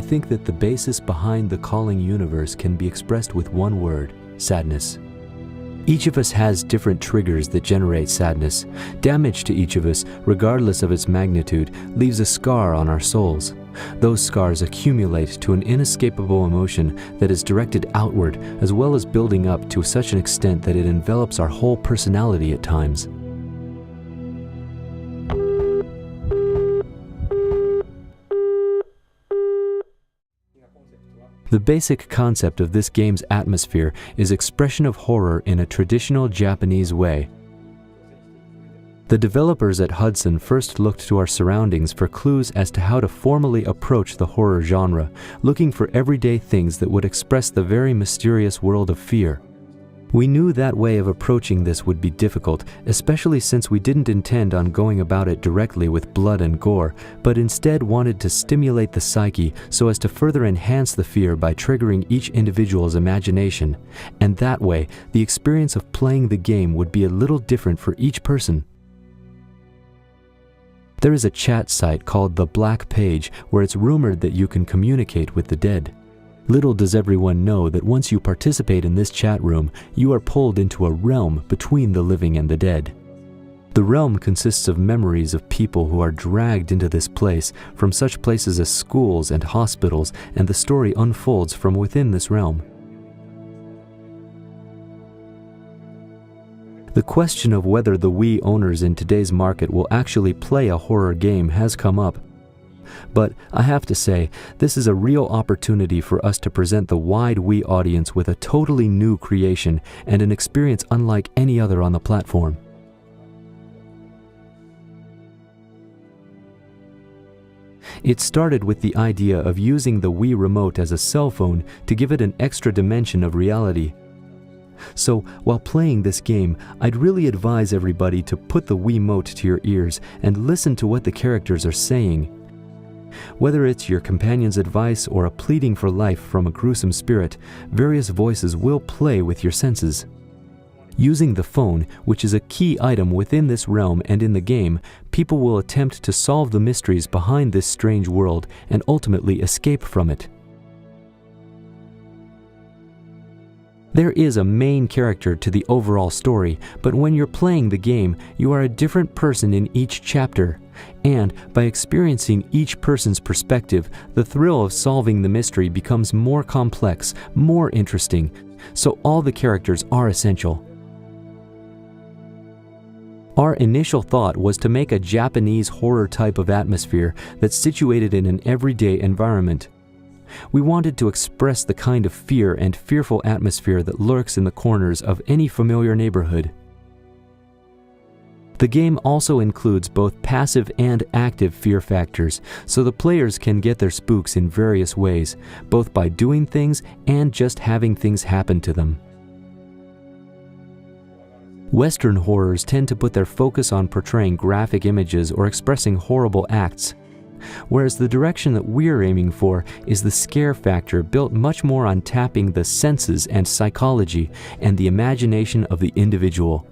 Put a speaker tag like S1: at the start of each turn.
S1: think that the basis behind the calling universe can be expressed with one word: sadness. Each of us has different triggers that generate sadness. Damage to each of us, regardless of its magnitude, leaves a scar on our souls. Those scars accumulate to an inescapable emotion that is directed outward, as well as building up to such an extent that it envelops our whole personality at times. The basic concept of this game's atmosphere is expression of horror in a traditional Japanese way. The developers at Hudson first looked to our surroundings for clues as to how to formally approach the horror genre, looking for everyday things that would express the very mysterious world of fear. We knew that way of approaching this would be difficult, especially since we didn't intend on going about it directly with blood and gore, but instead wanted to stimulate the psyche so as to further enhance the fear by triggering each individual's imagination. And that way, the experience of playing the game would be a little different for each person. There is a chat site called The Black Page where it's rumored that you can communicate with the dead. Little does everyone know that once you participate in this chat room, you are pulled into a realm between the living and the dead. The realm consists of memories of people who are dragged into this place from such places as schools and hospitals, and the story unfolds from within this realm. The question of whether the Wii owners in today's market will actually play a horror game has come up. But I have to say, this is a real opportunity for us to present the wide Wii audience with a totally new creation and an experience unlike any other on the platform. It started with the idea of using the Wii remote as a cell phone to give it an extra dimension of reality. So, while playing this game, I'd really advise everybody to put the Wiimote to your ears and listen to what the characters are saying. Whether it's your companion's advice or a pleading for life from a gruesome spirit, various voices will play with your senses. Using the phone, which is a key item within this realm and in the game, people will attempt to solve the mysteries behind this strange world and ultimately escape from it. There is a main character to the overall story, but when you're playing the game, you are a different person in each chapter. And by experiencing each person's perspective, the thrill of solving the mystery becomes more complex, more interesting, so all the characters are essential. Our initial thought was to make a Japanese horror type of atmosphere that's situated in an everyday environment. We wanted to express the kind of fear and fearful atmosphere that lurks in the corners of any familiar neighborhood. The game also includes both passive and active fear factors, so the players can get their spooks in various ways, both by doing things and just having things happen to them. Western horrors tend to put their focus on portraying graphic images or expressing horrible acts, whereas the direction that we're aiming for is the scare factor, built much more on tapping the senses and psychology and the imagination of the individual.